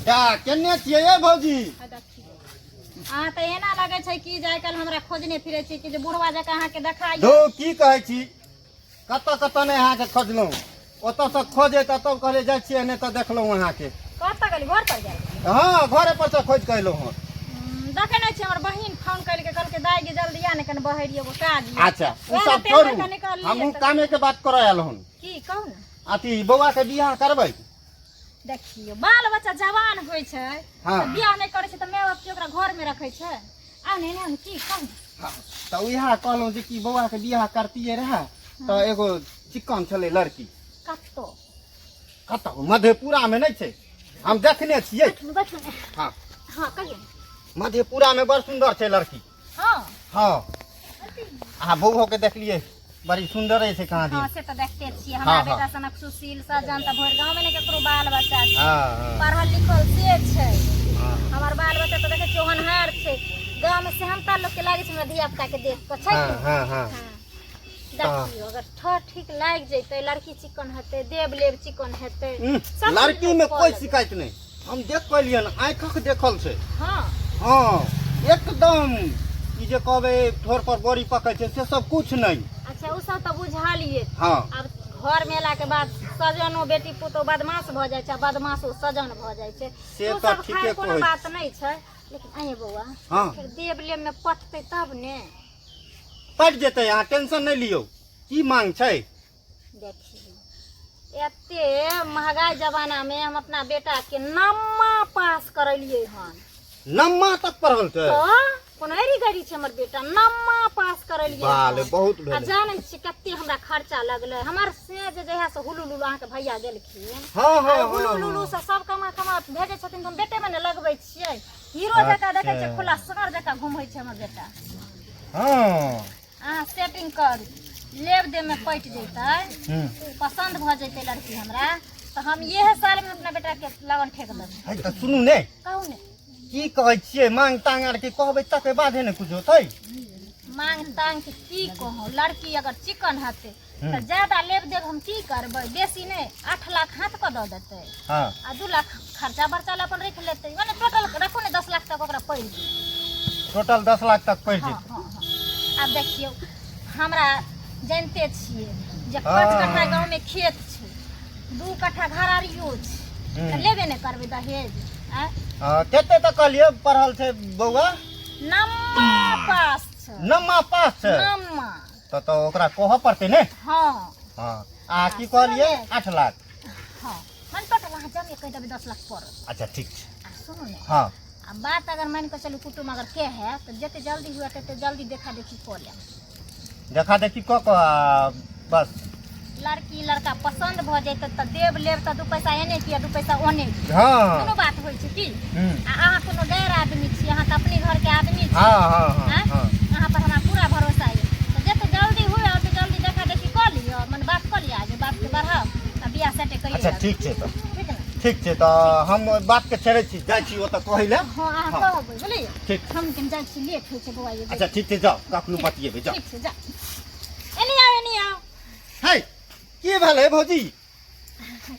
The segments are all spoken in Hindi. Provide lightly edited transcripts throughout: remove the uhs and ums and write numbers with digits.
क्या केने छियै ये भौजी? हाँ तो एना लगे छै कि जाय कल हमरा खोजने फिरे छी कि जे बुढ़वा जका अहाँ के देखाई। धो की कहै छी, कत ने अहाँ के खोजलहुँ, ओतऽ से खोजे तब कहले जाइ छियै ने तो देखलहुँ अहाँ के। कत गेली घर पर जाय? हाँ घरे पर से खोज के अयलहुँ हँ। देखे नहीं छी हमर बहिन फोन कर के कहल के दाई के जल्दी आ ने कने बहरी एगो काज। अच्छा उ सब छोड़ू, हमहू कामे के बात करे आयल हूँ। की कहू ना अथी बौआ के बियाह करबै? देखियो बाल बच्चा जवान होय छै हाँ। तो बियाह नहीं करे छै तो माय बाप के ओकरा घर में रखे छै। आ नहीं नहीं की कहू तो इहा कहलहुँ जे कि बौआ के बियाह करतिए रहे तो एगो चिक्कन छलै लड़की। कत्तो कतौ मधेपुरा में नहीं छै, हम देखने छियै। हाँ हाँ कहिए मधेपुरा में बड़ सुंदर छै लड़की। हाँ हाँ आ बौहो के देखलिए बड़ी सुंदर है से कहाँ दी। हाँ से तो देखते छियै हमरा बेटा सनक सुशील सजन त भर गांव में ने केकरो बाल बच्चा छै। पढ़ल लिखल से छै। हमर बाल बच्चा तो देखे छियै होनहार छै, गांव में सेहनता लोग के लागे छै हमरा धिया पुता के देख के छै। हां हां देखियो अगर ठीक लाग जइते लड़की चिकन हेते देव लेब चिकन हेते लड़की में कोई शिकायत नहीं, हम देख पलियन आंखक देखल छै। हां हां एकदम ई जे कहबे ठोर पर बोरी पकै छै से सब कुछ नहीं। अच्छा उ सब तो बुझा लिए। हां अब घर में एला के बाद सजनो बेटी पुतो बदमाश भ जाय छै, बदमाशो सजन भ जाय छै। से तो ठीके कोनो बात नहीं छै, लेकिन आए बौआ हां फिर देव लेब में पटते तब ने पट जेतै, अहाँ टेंशन नहीं लियो। की मांग छै? देखिए एते महंगाई जमाना में हम अपना बेटा के नम्मा पास करलिए हन। नम्मा तक पढ़ल छै तो कोनो एरी गरी छै हमर बेटा नम्मा पास करलिए। बाले बहुत भेल। आ जानै छी कते हमरा खर्चा लगले हमर से जे जहिया से हुलुलु अहाँ के भैया गेलखिन। हां हां हुलुलु से सब कमा भेजे छथिन हम बेटे में ने लगबै छियै। हीरो जका देखे छै खुला सगर जका घुमै छै हमर बेटा। हां अहाँ सेटिंग कर लेब दे में पट जैतै पसंद भ जैतै लड़की हमरा तो हम इहे साल में अपना बेटा के लगन ठेक देबै। है त सुनू ने कहू ने की कहै छियै, मांग तांग आर के कहबै तके बादे ने कुछ होतै। मांग तांग के की कहू, लड़की अगर चिकन हते तो ज्यादा लेब देब हम की करबै, बेसी नहीं 8 लाख हाथ क द देतै। हां आ 2 लाख खर्चा बर्चा ला अपन रख लेतै, माने टोटल रखो ने 10 लाख तक ओकरा पड़ जेतै। टोटल 10 लाख तक पड़ हां जेतै। हां हां अब देखियो हमरा जानते छियै जे 5 कट्ठा गांव में खेत छै, 2 कट्ठा घरारियो छै, त लेबे ने करबै दहेज। कते तक कहलिए पढ़ल छै बौआ? नम्मा पास छै। नम्मा पास छै नम्मा तो ओकरा कहऽ पड़तै ने। हां हां आ की कहलिए 8 लाख। हां मन टोटल वहां जमे कह देबै 10 लाख पर। अच्छा ठीक छै। सुनो ने हां अब बात अगर मान के चलू कुटुम अगर के है तो जते जल्दी हुआ तते जल्दी देखा देखी कर ले। देखा देखी क बस लड़की लड़का पसंद भ जैते त देव लेब त 2 पैसा एने किया 2 पैसा ओने। हां कोनो बात होय छै की अहाँ कोनो गैर आदमी छी, अहाँ त अपने घर के आदमी छी। हां हां हां अहाँ पर हमरा पूरा भरोसा है त जते जल्दी हुए ओते जल्दी देखा देखी कर लियो, मन बात कर लिया जे बात के बढ़ाओ आ बियाह सेटे करियो। अच्छा ठीक छै त ठीक है ठीक छै त हम बात के छेड़े छी, जाय छी ओत कहै ले। हां अहाँ कहबै बुझलिए ठीक हम केन जाय छी लेट होय छै बौआ ये। अच्छा ठीक छै जाओ कखनो बतियेबै जाओ। ठीक छै जा एनी आओ है की भेलै भौजी?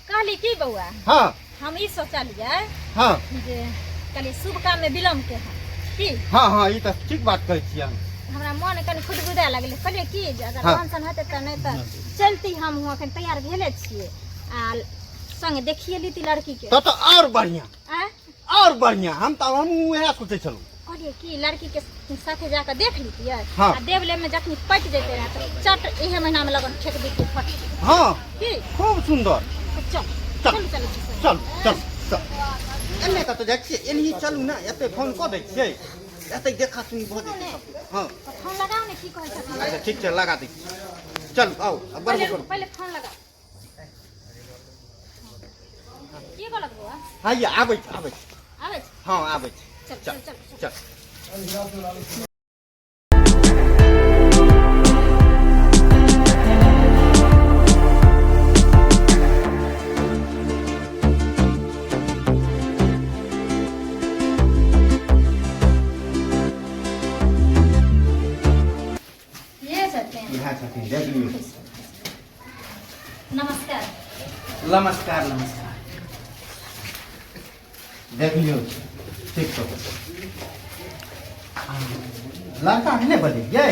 कहली की बौआ हां हम ई सोचलिए हां जे कनी शुभ काम में विलम्ब के है की। हां हां ई त ठीक बात कहै छी हम। हमरा मन कनी खुदबुदा लगले कहलिए की जे अगर टेंशन हेते त नहीं त चलती हम हुआ अखन तैयार भेले छिए आ संग देखिए लीती लड़की के तो और बढ़िया और बढ़िया। हम त हम वह सोचे छलू कहलिए की लड़की के साथे जाकर देख लीतिए हाँ। आ देव ले में जखनी पट जैते ना तो चट इहे महीना में लगन ठेक दी फट। हां की खूब सुंदर। चल चल चल चल चल चल एने का तो जाय छियै, एनही चलू ना, एते फोन क दै छियै, एते देखा सुनी भ जेतै। हां फोन लगाओ ने की कहै छथिन। अच्छा ठीक छै लगा दै छी। चल आओ अब बढ़ो पहले फोन लगा की गलत बउआ हां ये आबै छै आबै हां आबै छै। चल चल चल चल ये सकते हैं। यहाँ छथिन देख लियो। नमस्कार। नमस्कार नमस्कार। देख लियो ठीक तो लड़का नहीं बजे ये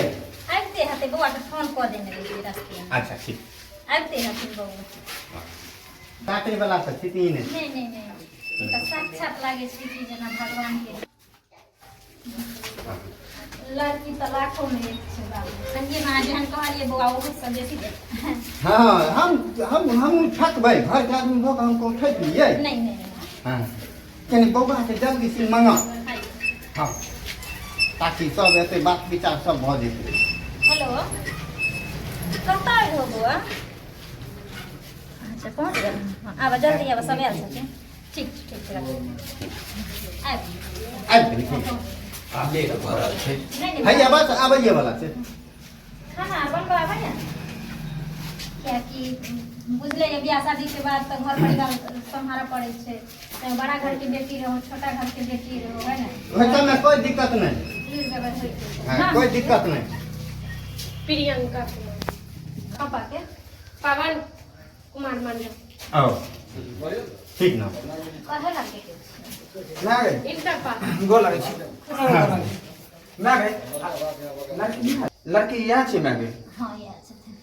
आते हते बउआ के फोन कर देने रही रास्ते में। अच्छा ठीक आते हते बउआ काटे वाला से स्थिति नहीं नहीं ई त साक्षात लागे छै कि जना भगवान के लड़की त लाखों में एक छै बाबू संगे मां जहन कहलिए बउआ वो सब बेसी दे। हाँ हम ठक भाई घर के आदमी भोग हमको ठक लिए नहीं हाँ कनी बउआ के जल्दी से मंगा हाय हाँ ताकि सब ऐसे बात विचार सब भ जेते। हेलो कतऽ हो बउआ? अच्छा पहुंच गए हां आब जल्दी आब सब आयल छथिन। ठीक ठीक आब आप ले भरल छै नहीं है ये बात आबैये वाला छै खाना बनबाबै ने क्या कि बुझले ये बियाह शादी के बाद तो घर परिवार संभारा पड़े छै तो बड़ा घर के बेटी रहो छोटा घर के बेटी रहो है ना वैसे में कोई दिक्कत नहीं लीड व्यवस्था होई छै। हाँ, कोई दिक्कत नहीं प्रियंका पापा के पवन कुमार मंडल आओ ठीक ना कहे लगे के ना गए इंटर पास गोल लगे छी ना गए लड़की यहाँ छै मैं गए हां ये छथिन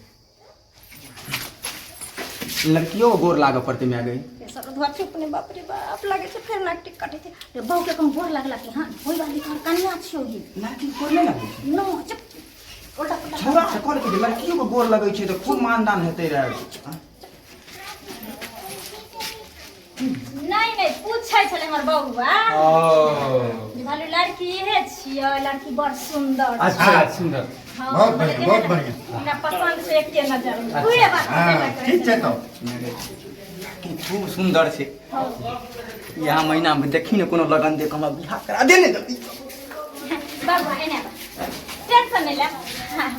लड़कियों को गोर लागे पड़ते मैं गए के सब धुआ चुप ने बाप रे बाप लागे छै फेर नाक टिक कटे थे बहु के कम गोर लागला कि हां होई वाली घर कन्या छियो ही लड़की गोर नहीं लगे नो चुप उल्टा पुल्टा छोरा से कहले कि लड़कियों को गोर लगे छै तो खूब मानदान हेते रहे। नहीं पूछै छले हमर बउआ ओ जे भालू लड़की इहे छियै लड़की बड़ सुंदर छै। अच्छा सुंदर हाँ, बहुत बोले बढ़िया, जे बहुत हमरा- बढ़िया। हमरा पसंद से एके नजर में पूरे बात हाँ ठीक छै तो कि खूब सुंदर छै हाँ। यहाँ महीना में देखी ने कोनो लगन देख हमरा बियाह करा दे ने जल्दी। बाबा एने बा टेंशन नहीं ले हाँ।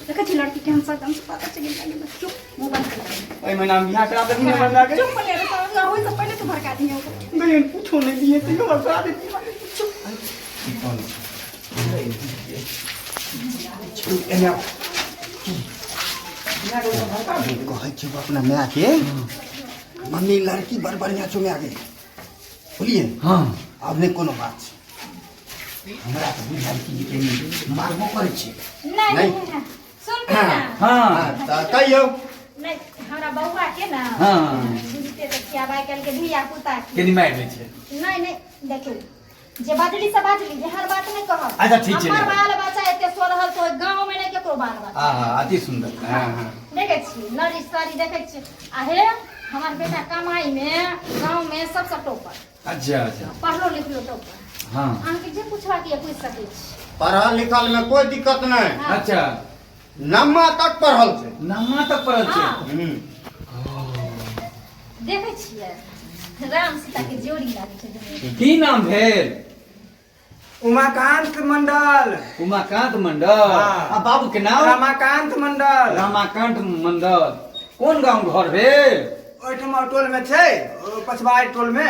देखा छी लड़की के हम सब पता चल गया चुप मुंह बंद कर एहि महीना में बियाह करा दे ने हमरा के चुप ले रे होई से पहले तो भड़का दियो नहीं पूछो नहीं दिए तो हमरा करा दे चुप एने कहै छी अपना माय के मम्मी लड़की बड़ बढ़िया छौ माय के बोलिए हां अब नहीं कोनो बात छै हमरा तो बुझाइ कि मारबो करे छी नहीं सुन ना हां हाँ कहियो नहीं हमरा बउआ के ना हाँ। बुझते तो क्या बाई कल के धिया पुता के केनी मार ले छै नहीं देखियो जे बाजली से बाजली जे हर बात नहीं कहब अच्छा, ठीक छै। हमर बाल बच्चा एते सो रहल तो गांव में नहीं केकरो बाल बच्चा अति सुंदर हाँ देखे छी नरी सारी देखे छी आहे हमार बेटा कमाई में गांव में सबसे टॉपर अच्छा अच्छा पढ़लो लिखलो टॉपर हाँ अहाँके जे पूछबा के पूछ सकै छी पढ़ल लिखल में कोई दिक्कत नहीं हाँ। अच्छा नम्मा तक पढ़ल छै नामा तक पड़ल छै हाँ। देखे छियै राम सीता के जोड़ी लागे छै दुनिया में। की नाम भेल उमाकांत मंडल उमाकांत मंडल हाँ। आ बाबू के नाम रमाकांत मंडल रामाकांत मंडल कोन गांव घर भेल ओहिठाम टोल में छै पछवाई टोल में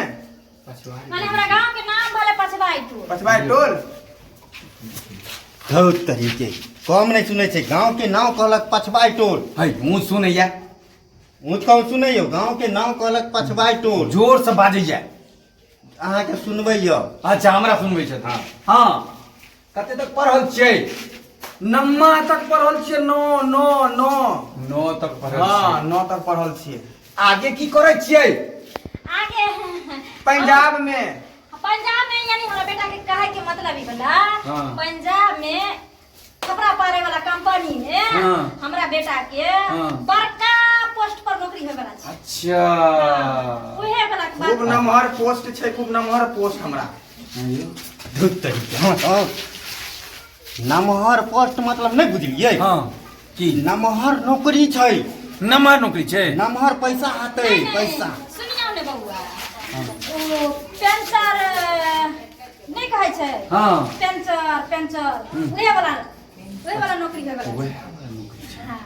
माने हमरा गांव के नाम भले पछवाई टोल पछवाई टोल बहुत तरीके कम नहीं सुनै छै गांव के नाम कहलक पछवाई टोल है मुंह सुनैया ऊँच कम सुनैयो गांव के नाम कहलक पछवाई टोल जोर से बाजैया अहाँके सुनबै यौ अच्छा हमरा सुनबै छथि हाँ कते तक पढ़ल छियै नम्मा तक पढ़ल छियै नौ नौ नौ 9 तक पढ़ल हाँ छियै 9 तक पढ़ल छियै आगे की करै छियै आगे पंजाब में पंजाब में यानी हमरा बेटा के कहे के मतलब ई बला हाँ। पंजाब में कपड़ा पारे वाला कंपनी में हाँ। हमरा बेटा के हाँ। बड़का पोस्ट पर नौकरी होय वाला छै अच्छा ओहे वाला के खूब बात नमहर पोस्ट छै खूब नमहर पोस्ट हमरा बहुत तरीके हाँ हाँ नमहर पोस्ट मतलब नहीं बुझलियै हाँ की नमहर नौकरी छै नम्मा नौकरी छै नमहर पैसा आते नहीं, नहीं, पैसा सुनियो ओ पेंचर नहीं कहै छै हाँ पेंचर वही वाला नौकरी है वाला। हाँ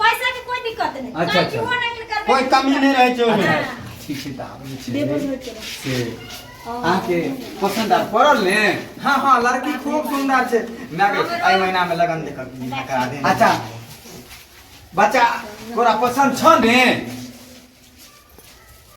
पैसा के कोई दिक्कत नहीं। अच्छा, काहे कि वो नहीं करबे कोई कमी नहीं रहे छै ओमे। ठीक छै त आबै छै देबो होय से आके पसंद आ पड़ल ने। हाँ हाँ लड़की खूब सुंदर छे। मागे आई महीना में लगन दे कर करा दे। अच्छा बच्चा तोरा पसंद छ ने